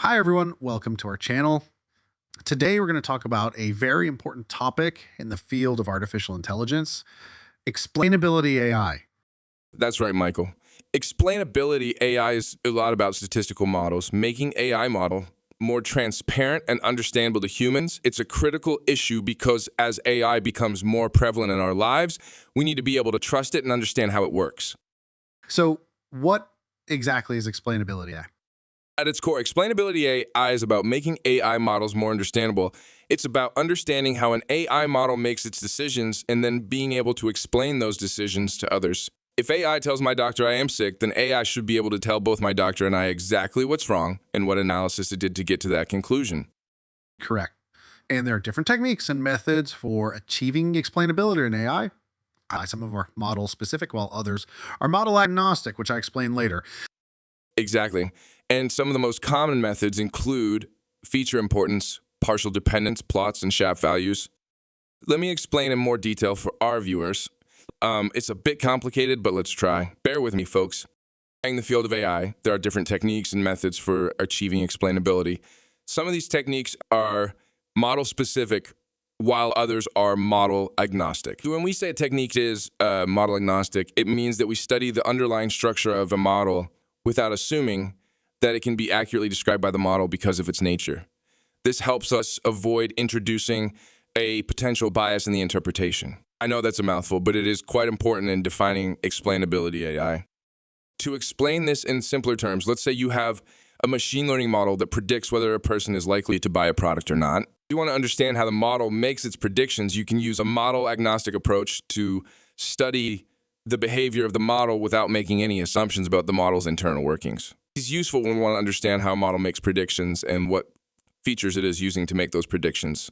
Hi everyone, welcome to our channel. Today we're going to talk about a very important topic in the field of artificial intelligence, explainability AI. That's right, Michael. Explainability AI is a lot about statistical models, making AI model more transparent and understandable to humans. It's a critical issue because as AI becomes more prevalent in our lives, we need to be able to trust it and understand how it works. So what exactly is explainability AI? At its core, explainability AI is about making AI models more understandable. It's about understanding how an AI model makes its decisions and then being able to explain those decisions to others. If AI tells my doctor I am sick, then AI should be able to tell both my doctor and I exactly what's wrong and what analysis it did to get to that conclusion. Correct. And there are different techniques and methods for achieving explainability in AI. Some of them are model specific, while others are model agnostic, which I explain later. Exactly. And some of the most common methods include feature importance, partial dependence, plots, and SHAP values. Let me explain in more detail for our viewers. It's a bit complicated, but let's try. Bear with me, folks. In the field of AI, there are different techniques and methods for achieving explainability. Some of these techniques are model-specific, while others are model-agnostic. When we say a technique is model-agnostic, it means that we study the underlying structure of a model without assuming that it can be accurately described by the model because of its nature. This helps us avoid introducing a potential bias in the interpretation. I know that's a mouthful, but it is quite important in defining explainability AI. To explain this in simpler terms, let's say you have a machine learning model that predicts whether a person is likely to buy a product or not. If you want to understand how the model makes its predictions, you can use a model-agnostic approach to study the behavior of the model without making any assumptions about the model's internal workings. It's useful when we want to understand how a model makes predictions and what features it is using to make those predictions.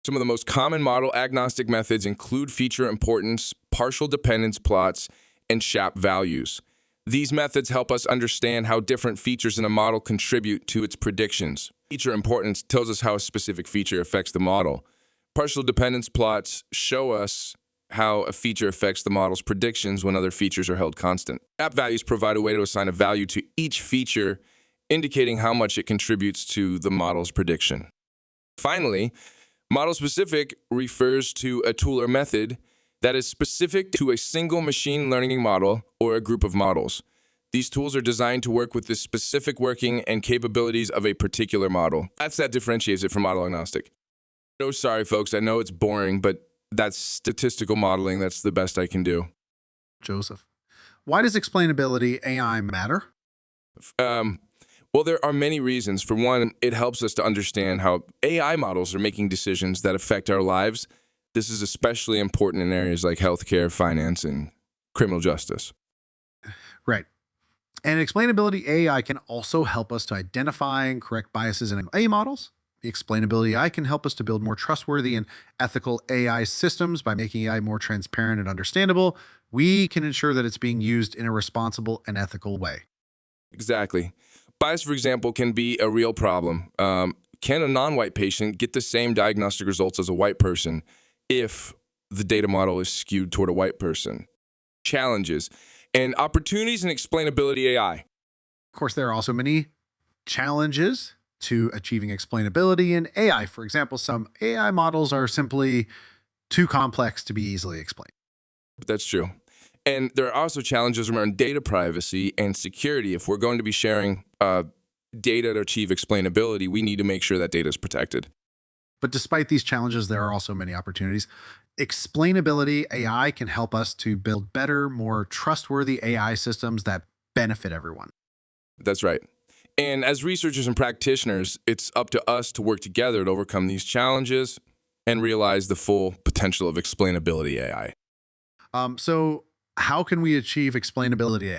Some of the most common model-agnostic methods include feature importance, partial dependence plots, and SHAP values. These methods help us understand how different features in a model contribute to its predictions. Feature importance tells us how a specific feature affects the model. Partial dependence plots show us how a feature affects the model's predictions when other features are held constant. SHAP values provide a way to assign a value to each feature, indicating how much it contributes to the model's prediction. Finally, model-specific refers to a tool or method that is specific to a single machine learning model or a group of models. These tools are designed to work with the specific working and capabilities of a particular model. That differentiates it from model-agnostic. Oh, sorry, folks, I know it's boring, but that's statistical modeling. That's the best I can do. Joseph, why does explainability AI matter? Well, there are many reasons. For one, it helps us to understand how AI models are making decisions that affect our lives. This is especially important in areas like healthcare, finance, and criminal justice. Right. And explainability AI can also help us to identify and correct biases in AI models. The explainability AI can help us to build more trustworthy and ethical AI systems by making AI more transparent and understandable. We can ensure that it's being used in a responsible and ethical way. Exactly. Bias, for example, can be a real problem. Can a non-white patient get the same diagnostic results as a white person if the data model is skewed toward a white person? Challenges and opportunities in explainability AI. Of course, there are also many challenges to achieving explainability in AI. For example, some AI models are simply too complex to be easily explained. That's true. And there are also challenges around data privacy and security. If we're going to be sharing data to achieve explainability, we need to make sure that data is protected. But despite these challenges, there are also many opportunities. Explainability AI can help us to build better, more trustworthy AI systems that benefit everyone. That's right. And as researchers and practitioners, it's up to us to work together to overcome these challenges and realize the full potential of explainability AI. So how can we achieve explainability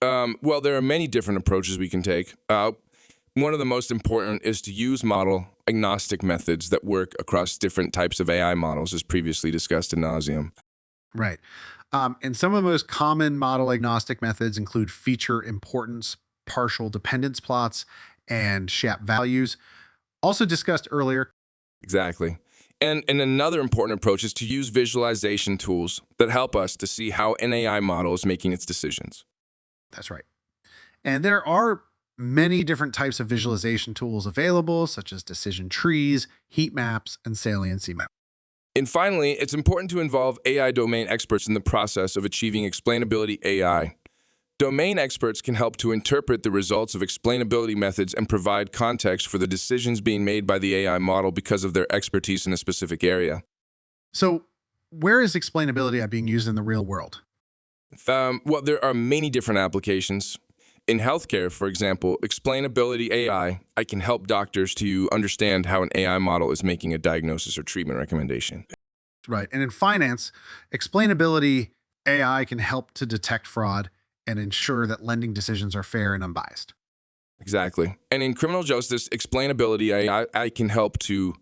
AI? Well, there are many different approaches we can take. One of the most important is to use model-agnostic methods that work across different types of AI models, as previously discussed ad nauseum. Right. And some of the most common model agnostic methods include feature importance, partial dependence plots, and SHAP values. Also discussed earlier. Exactly. And another important approach is to use visualization tools that help us to see how an AI model is making its decisions. That's right. And there are many different types of visualization tools available, such as decision trees, heat maps, and saliency maps. And finally, it's important to involve AI domain experts in the process of achieving explainability AI. Domain experts can help to interpret the results of explainability methods and provide context for the decisions being made by the AI model because of their expertise in a specific area. So, where is explainability being used in the real world? Well, there are many different applications. In healthcare, for example, explainability AI can help doctors to understand how an AI model is making a diagnosis or treatment recommendation. Right. And in finance, explainability AI can help to detect fraud and ensure that lending decisions are fair and unbiased. Exactly. And in criminal justice, explainability AI can help to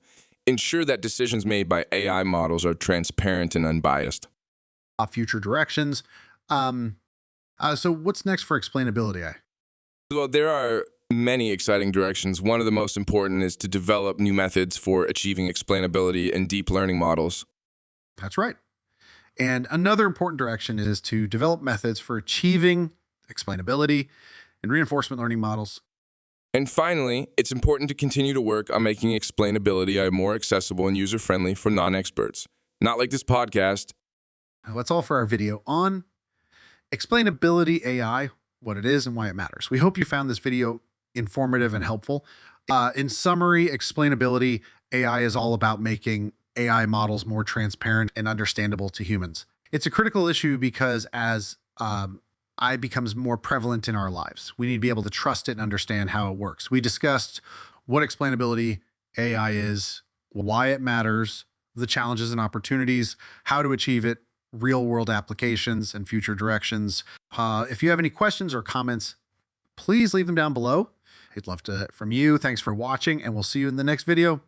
ensure that decisions made by AI models are transparent and unbiased. Future directions. Um, so, what's next for explainability AI? Well, there are many exciting directions. One of the most important is to develop new methods for achieving explainability in deep learning models. That's right. And another important direction is to develop methods for achieving explainability in reinforcement learning models. And finally, it's important to continue to work on making explainability AI more accessible and user friendly for non experts. Not like this podcast. That's all for our video on explainability AI, what it is and why it matters. We hope you found this video informative and helpful. In summary, explainability AI is all about making AI models more transparent and understandable to humans. It's a critical issue because as AI becomes more prevalent in our lives, we need to be able to trust it and understand how it works. We discussed what explainability AI is, why it matters, the challenges and opportunities, how to achieve it, real world applications, and future directions. If you have any questions or comments, please leave them down below. I'd love to hear from you. Thanks for watching, and we'll see you in the next video.